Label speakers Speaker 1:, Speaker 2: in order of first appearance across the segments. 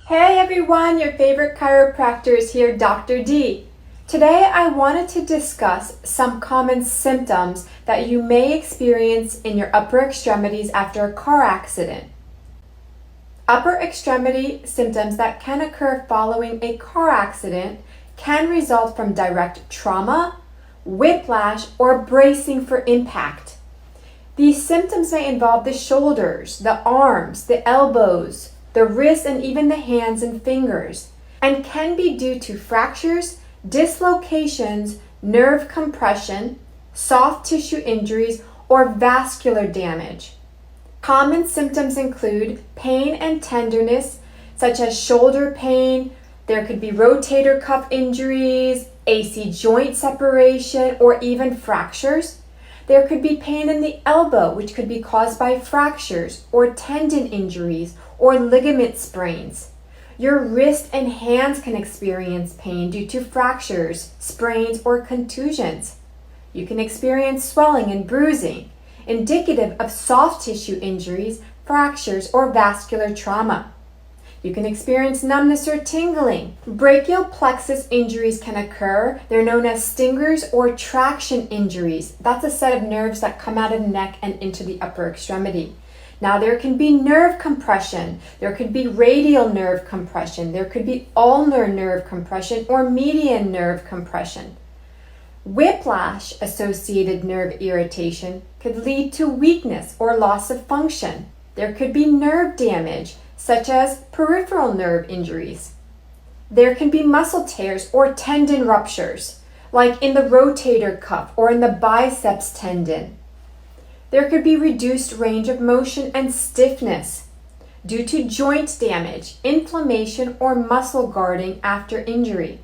Speaker 1: Hey everyone, your favorite chiropractor is here, Dr. D. Today I wanted to discuss some common symptoms that you may experience in your upper extremities after a car accident. Upper extremity symptoms that can occur following a car accident can result from direct trauma, whiplash, or bracing for impact. These symptoms may involve the shoulders, the arms, the elbows, the wrists, and even the hands and fingers, and can be due to fractures, dislocations, nerve compression, soft tissue injuries, or vascular damage. Common symptoms include pain and tenderness, such as shoulder pain. There could be rotator cuff injuries, AC joint separation, or even fractures. There could be pain in the elbow, which could be caused by fractures or tendon injuries or ligament sprains. Your wrist and hands can experience pain due to fractures, sprains, or contusions. You can experience swelling and bruising, indicative of soft tissue injuries, fractures, or vascular trauma. You can experience numbness or tingling. Brachial plexus injuries can occur. They're known as stingers or traction injuries. That's a set of nerves that come out of the neck and into the upper extremity. Now there can be nerve compression. There could be radial nerve compression. There could be ulnar nerve compression or median nerve compression. Whiplash associated nerve irritation could lead to weakness or loss of function. There could be nerve damage, such as peripheral nerve injuries. There can be muscle tears or tendon ruptures, like in the rotator cuff or in the biceps tendon. There could be reduced range of motion and stiffness due to joint damage, inflammation, or muscle guarding after injury.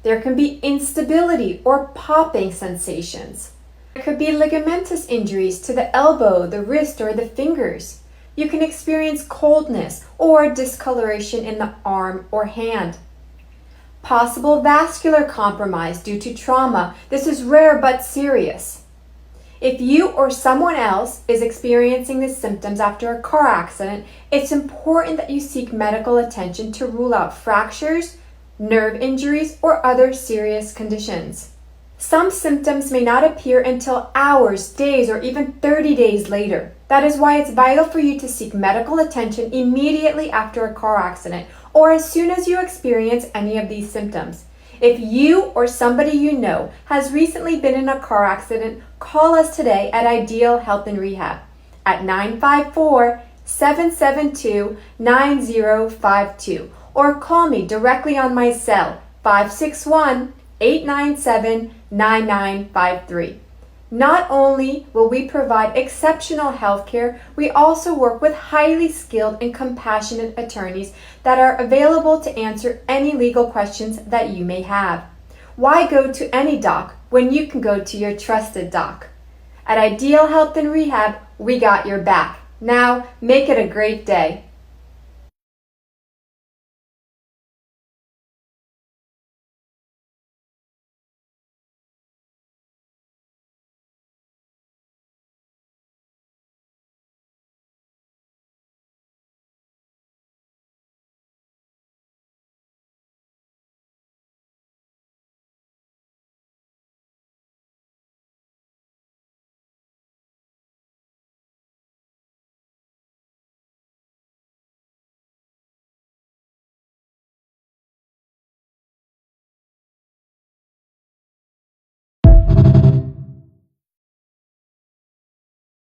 Speaker 1: There can be instability or popping sensations. There could be ligamentous injuries to the elbow, the wrist, or the fingers. You can experience coldness or discoloration in the arm or hand. Possible vascular compromise due to trauma. This is rare but serious. If you or someone else is experiencing the symptoms after a car accident, it's important that you seek medical attention to rule out fractures, nerve injuries, or other serious conditions. Some symptoms may not appear until hours, days, or even 30 days later. That is why it's vital for you to seek medical attention immediately after a car accident or as soon as you experience any of these symptoms. If you or somebody you know has recently been in a car accident, call us today at Ideal Health and Rehab at 954-772-9052 or call me directly on my cell 561-897-9953. Not only will we provide exceptional health care, we also work with highly skilled and compassionate attorneys that are available to answer any legal questions that you may have. Why go to any doc when you can go to your trusted doc? At Ideal Health and Rehab, we got your back. Now, make it a great day.